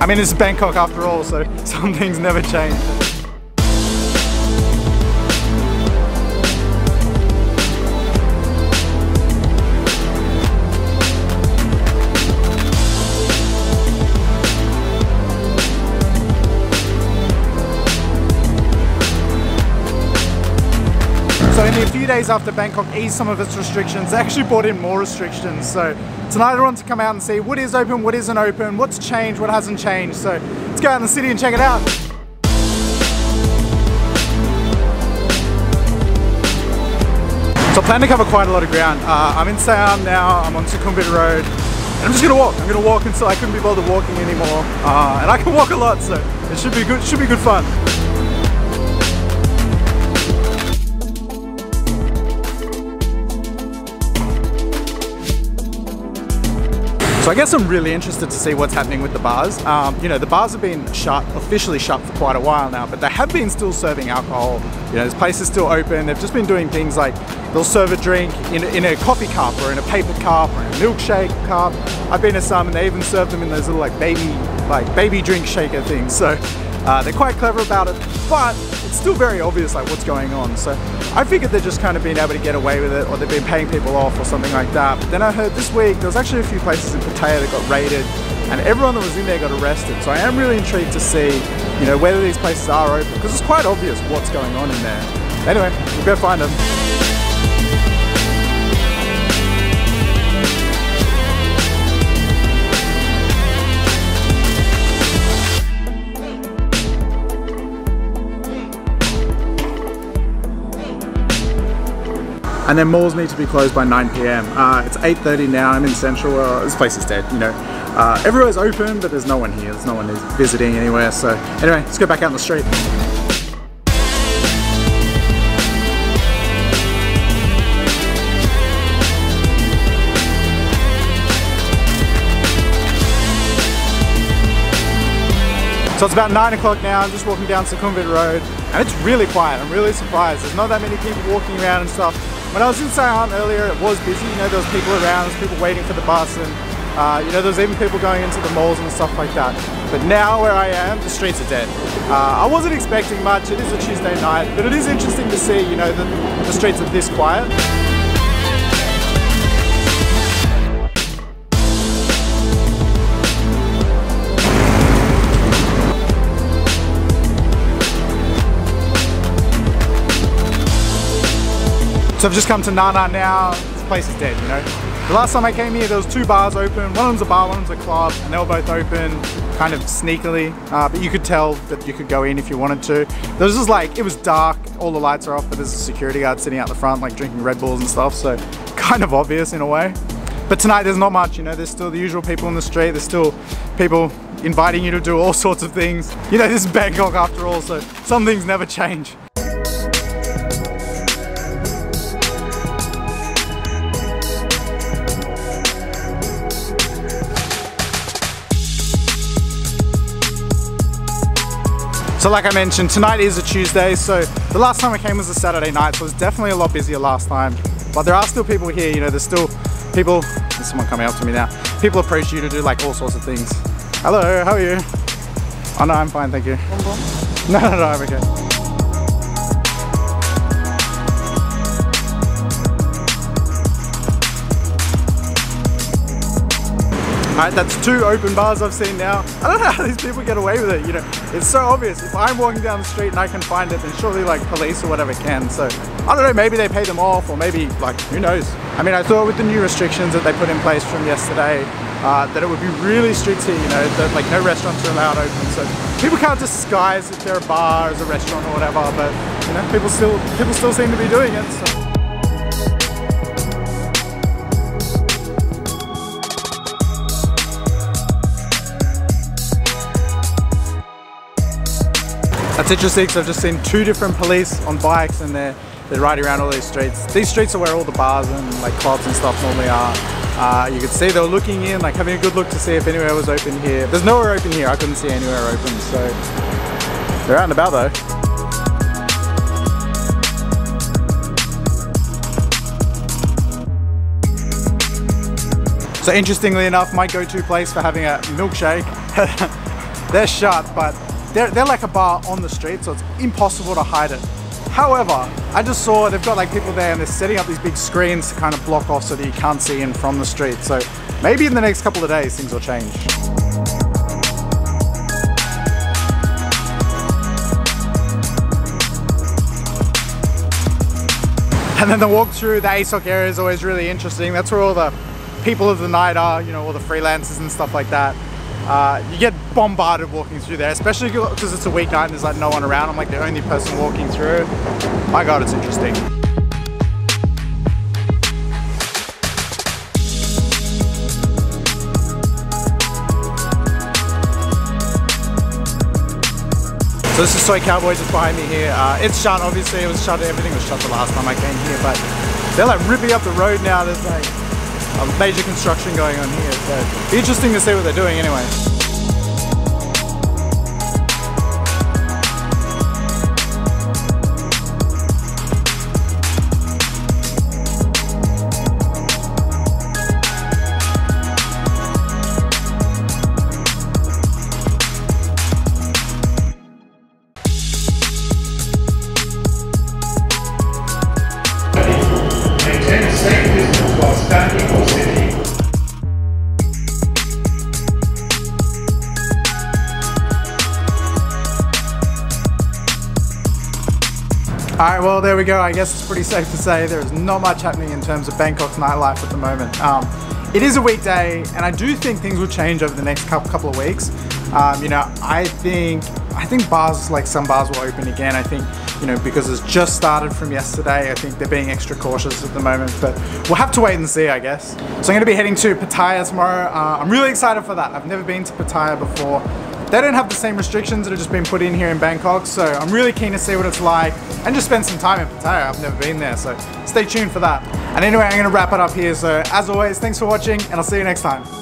I mean, it's Bangkok after all, so some things never change. So only a few days after Bangkok eased some of its restrictions, they actually brought in more restrictions. So tonight I want to come out and see what is open, what isn't open, what's changed, what hasn't changed. So let's go out in the city and check it out. So I plan to cover quite a lot of ground. I'm in Siam now, I'm on Sukhumvit Road, and I'm just gonna walk. I'm gonna walk until I couldn't be bothered walking anymore. And I can walk a lot, so it should be good fun. So I guess I'm really interested to see what's happening with the bars. You know, the bars have been officially shut for quite a while now, but they have been still serving alcohol. You know, this place is still open. They've just been doing things like they'll serve a drink in a coffee cup or in a paper cup or in a milkshake cup. I've been to some and they even serve them in those little like baby drink shaker things. So they're quite clever about it, but it's still very obvious like what's going on. So I figured they're just kind of being able to get away with it, or they've been paying people off or something like that. But then I heard this week there was actually a few places in Pattaya that got raided and everyone that was in there got arrested. So I am really intrigued to see, you know, whether these places are open, because it's quite obvious what's going on in there. Anyway, we'll go find them. And then malls need to be closed by 9 PM. It's 8:30 now, I'm in Central. This place is dead, you know. Everywhere's open, but there's no one here. There's no one who's visiting anywhere. So anyway, let's go back out in the street. So it's about 9 o'clock now. I'm just walking down Sukhumvit Road and it's really quiet. I'm really surprised. There's not that many people walking around and stuff. When I was in Siam earlier, it was busy. You know, there was people around, there was people waiting for the bus, and you know, there's even people going into the malls and stuff like that. But now where I am, the streets are dead. I wasn't expecting much. It is a Tuesday night, but it is interesting to see, you know, that the streets are this quiet. So I've just come to Nana now. This place is dead, you know. The last time I came here, there was 2 bars open. One of them's a bar, one of them's a club, and they were both open kind of sneakily. But you could tell that you could go in if you wanted to. There was just like, it was dark, all the lights are off, but there's a security guard sitting out the front, like drinking Red Bulls and stuff, so kind of obvious in a way. But tonight there's not much, you know, there's still the usual people in the street, there's still people inviting you to do all sorts of things. You know, this is Bangkok after all, so some things never change. So like I mentioned, tonight is a Tuesday, so the last time I came was a Saturday night, so it was definitely a lot busier last time. But there are still people here, you know, there's still people, there's someone coming up to me now. People approach you to do like all sorts of things. Hello, how are you? Oh no, I'm fine, thank you. No, I'm okay. Alright, that's 2 open bars I've seen now. I don't know how these people get away with it, you know. It's so obvious. If I'm walking down the street and I can find it, then surely like police or whatever can. So, I don't know, maybe they pay them off, or maybe like, who knows. I mean, I thought with the new restrictions that they put in place from yesterday, that it would be really strict here, you know, that like no restaurants are allowed open. So, people can't disguise if they're a bar as a restaurant or whatever, but you know, people still seem to be doing it. So. That's interesting, because I've just seen 2 different police on bikes and they're riding around all these streets. These streets are where all the bars and like clubs and stuff normally are. You could see they were looking in, like having a good look to see if anywhere was open here. There's nowhere open here, I couldn't see anywhere open, so they're out and about though. So interestingly enough, my go-to place for having a milkshake they're shut, but they're like a bar on the street, so it's impossible to hide it. However, I just saw they've got like people there and they're setting up these big screens to kind of block off so that you can't see in from the street. So maybe in the next couple of days things will change. And then the walk through the Asok area is always really interesting. That's where all the people of the night are, you know, all the freelancers and stuff like that. You get bombarded walking through there, especially because it's a weeknight and there's like no one around. I'm like the only person walking through. My God, it's interesting. So this is Soi Cowboy just behind me here. It's shut, obviously. It was shut. Everything was shut the last time I came here, but they're like ripping up the road now. There's like a major construction going on here, so it'll be interesting to see what they're doing anyway. Alright, well there we go. I guess it's pretty safe to say there's not much happening in terms of Bangkok's nightlife at the moment. It is a weekday and I do think things will change over the next couple of weeks. You know, I think bars, like some bars will open again. I think, you know, because it's just started from yesterday, I think they're being extra cautious at the moment, but we'll have to wait and see, I guess. So I'm going to be heading to Pattaya tomorrow. I'm really excited for that. I've never been to Pattaya before. They don't have the same restrictions that have just been put in here in Bangkok, so I'm really keen to see what it's like and just spend some time in Pattaya. I've never been there, so stay tuned for that. And anyway, I'm going to wrap it up here. So as always, thanks for watching and I'll see you next time.